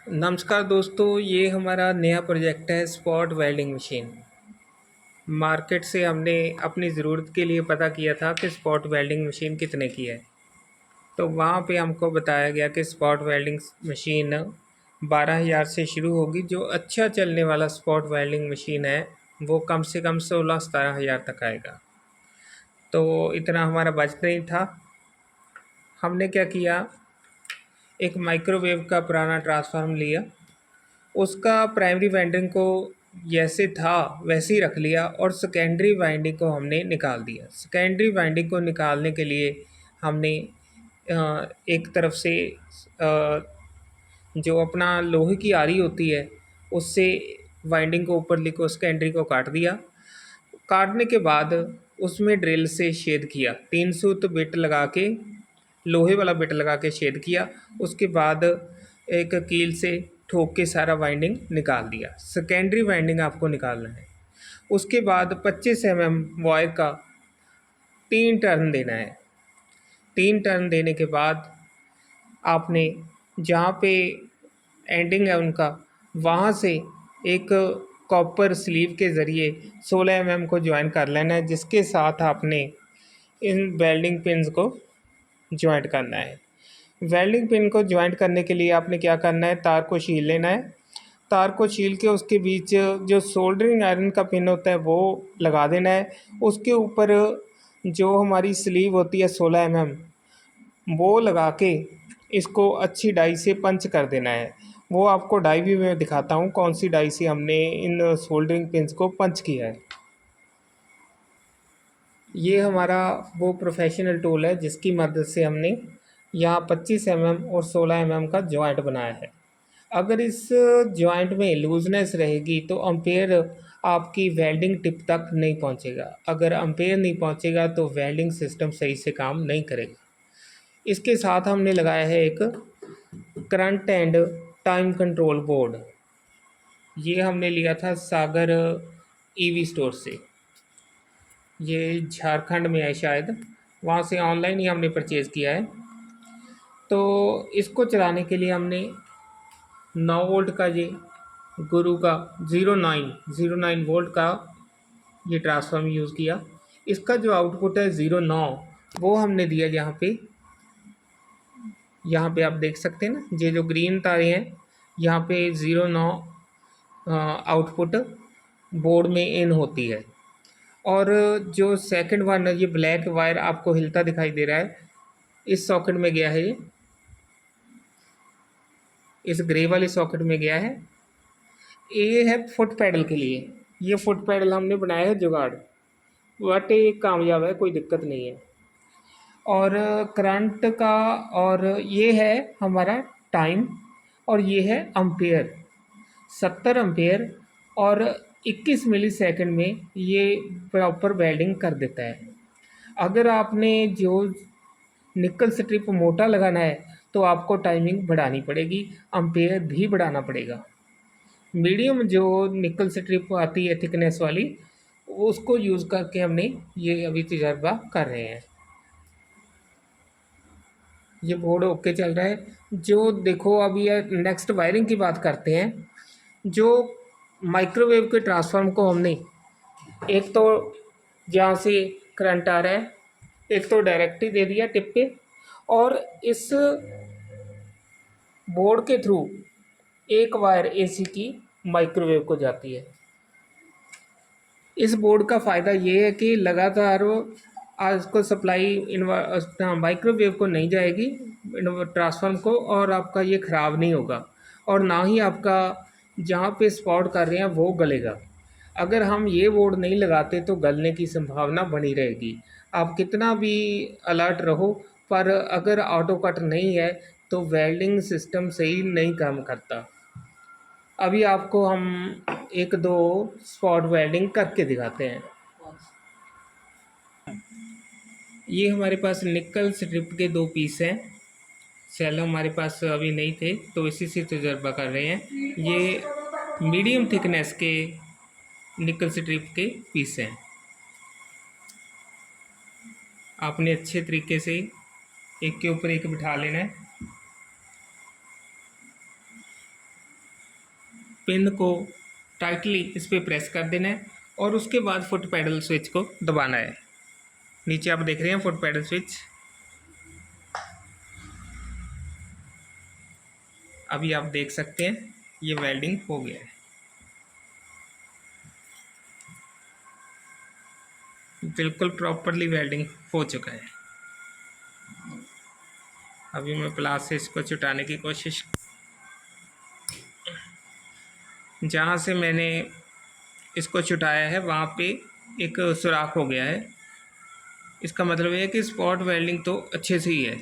नमस्कार दोस्तों, ये हमारा नया प्रोजेक्ट है स्पॉट वेल्डिंग मशीन। मार्केट से हमने अपनी ज़रूरत के लिए पता किया था कि स्पॉट वेल्डिंग मशीन कितने की है। तो वहाँ पे हमको बताया गया कि स्पॉट वेल्डिंग मशीन 12,000 से शुरू होगी। जो अच्छा चलने वाला स्पॉट वेल्डिंग मशीन है वो कम से कम 16-17 हज़ार तक आएगा। तो इतना हमारा बजट नहीं था। हमने क्या किया, एक माइक्रोवेव का पुराना ट्रांसफार्मर लिया, उसका प्राइमरी वाइंडिंग को जैसे था वैसे ही रख लिया और सेकेंडरी वाइंडिंग को हमने निकाल दिया। सेकेंडरी वाइंडिंग को निकालने के लिए हमने एक तरफ से जो अपना लोहे की आरी होती है उससे वाइंडिंग को ऊपर लेकर सेकेंडरी को काट दिया। काटने के बाद उसमें ड्रिल से छेद किया, 3 सूत बिट लगा के, लोहे वाला बिट लगा के छेद किया। उसके बाद एक कील से ठोक के सारा वाइंडिंग निकाल दिया। सेकेंडरी वाइंडिंग आपको निकालना है। उसके बाद 25 mm वायर का 3 टर्न देना है। 3 टर्न देने के बाद आपने जहाँ पे एंडिंग है उनका, वहाँ से एक कॉपर स्लीव के ज़रिए 16 mm को ज्वाइन कर लेना है, जिसके साथ आपने इन वेल्डिंग पिन्स को ज्वाइंट करना है। वेल्डिंग पिन को ज्वाइंट करने के लिए आपने क्या करना है, तार को छील लेना है। तार को छील के उसके बीच जो सोल्डरिंग आयरन का पिन होता है वो लगा देना है। उसके ऊपर जो हमारी स्लीव होती है 16 mm, वो लगा के इसको अच्छी डाई से पंच कर देना है। वो आपको डाई भी मैं दिखाता हूँ कौन सी डाई से हमने इन सोल्डरिंग पिन्स को पंच किया है। ये हमारा वो प्रोफेशनल टूल है जिसकी मदद से हमने यहाँ 25 mm और 16 mm का जॉइंट बनाया है। अगर इस जॉइंट में लूजनेस रहेगी तो अम्पेयर आपकी वेल्डिंग टिप तक नहीं पहुँचेगा। अगर अम्पेयर नहीं पहुँचेगा तो वेल्डिंग सिस्टम सही से काम नहीं करेगा। इसके साथ हमने लगाया है एक current and time control board. ये हमने लिया था सागर ईवी स्टोर से। ये झारखंड में है शायद, वहाँ से ऑनलाइन ही हमने परचेज़ किया है। तो इसको चलाने के लिए हमने 9 वोल्ट का ये गुरु का 09 वोल्ट का ये ट्रांसफार्मर यूज़ किया। इसका जो आउटपुट है 09, वो हमने दिया यहाँ पे आप देख सकते हैं ना, ये जो ग्रीन तारे हैं यहाँ पे 09 आउटपुट बोर्ड में इन होती है। और जो सेकंड वन है, ये ब्लैक वायर आपको हिलता दिखाई दे रहा है, इस सॉकेट में गया है, ये इस ग्रे वाले सॉकेट में गया है। ये है फुट पैडल के लिए। ये फुट पैडल हमने बनाया है जुगाड़, बट ये कामयाब है, कोई दिक्कत नहीं है। और करंट का, और ये है हमारा टाइम, और ये है अम्पेयर, 70 एम्पेयर और 21 मिलीसेकंड में ये प्रॉपर वेल्डिंग कर देता है। अगर आपने जो निकल स्ट्रिप मोटा लगाना है तो आपको टाइमिंग बढ़ानी पड़ेगी, अम्पेयर भी बढ़ाना पड़ेगा। मीडियम जो निकल स्ट्रिप आती है थिकनेस वाली, उसको यूज़ करके हमने ये अभी तजर्बा कर रहे हैं। ये बोर्ड ओके चल रहा है। जो देखो अभी नेक्स्ट वायरिंग की बात करते हैं। जो माइक्रोवेव के ट्रांसफार्मर को हमने, एक तो जहाँ से करंट आ रहा है, एक तो डायरेक्ट ही दे दिया टिप पे, और इस बोर्ड के थ्रू एक वायर एसी की माइक्रोवेव को जाती है। इस बोर्ड का फ़ायदा ये है कि लगातार वो आज को सप्लाई माइक्रोवेव को नहीं जाएगी ट्रांसफार्मर को, और आपका ये ख़राब नहीं होगा, और ना ही आपका जहाँ पे स्पॉट कर रहे हैं वो गलेगा। अगर हम ये बोर्ड नहीं लगाते तो गलने की संभावना बनी रहेगी। आप कितना भी अलर्ट रहो, पर अगर ऑटो कट नहीं है तो वेल्डिंग सिस्टम सही नहीं काम करता। अभी आपको हम एक दो स्पॉट वेल्डिंग करके दिखाते हैं। ये हमारे पास निकल स्ट्रिप के 2 पीस हैं। सेलो हमारे पास अभी नहीं थे तो इसी से तजर्बा कर रहे हैं। ये मीडियम थिकनेस के निकल स्ट्रिप के पीस हैं। आपने अच्छे तरीके से एक के ऊपर एक बिठा लेना है। पिन को टाइटली इस पर प्रेस कर देना है और उसके बाद फुट पैडल स्विच को दबाना है। नीचे आप देख रहे हैं फुट पैडल स्विच। अभी आप देख सकते हैं ये वेल्डिंग हो गया है, बिल्कुल प्रॉपरली वेल्डिंग हो चुका है। अभी मैं प्लास से इसको छुटाने की कोशिश, जहाँ से मैंने इसको छुटाया है वहाँ पे एक सुराख हो गया है। इसका मतलब है कि स्पॉट वेल्डिंग तो अच्छे से ही है।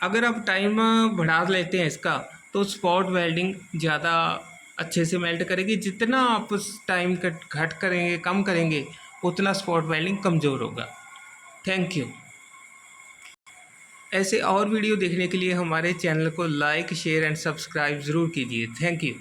अगर आप टाइम बढ़ा लेते हैं इसका तो स्पॉट वेल्डिंग ज़्यादा अच्छे से मेल्ट करेगी। जितना आप उस टाइम घट करेंगे, कम करेंगे, उतना स्पॉट वेल्डिंग कमज़ोर होगा। Thank you. ऐसे और वीडियो देखने के लिए हमारे चैनल को लाइक, शेयर एंड सब्सक्राइब ज़रूर कीजिए। Thank you.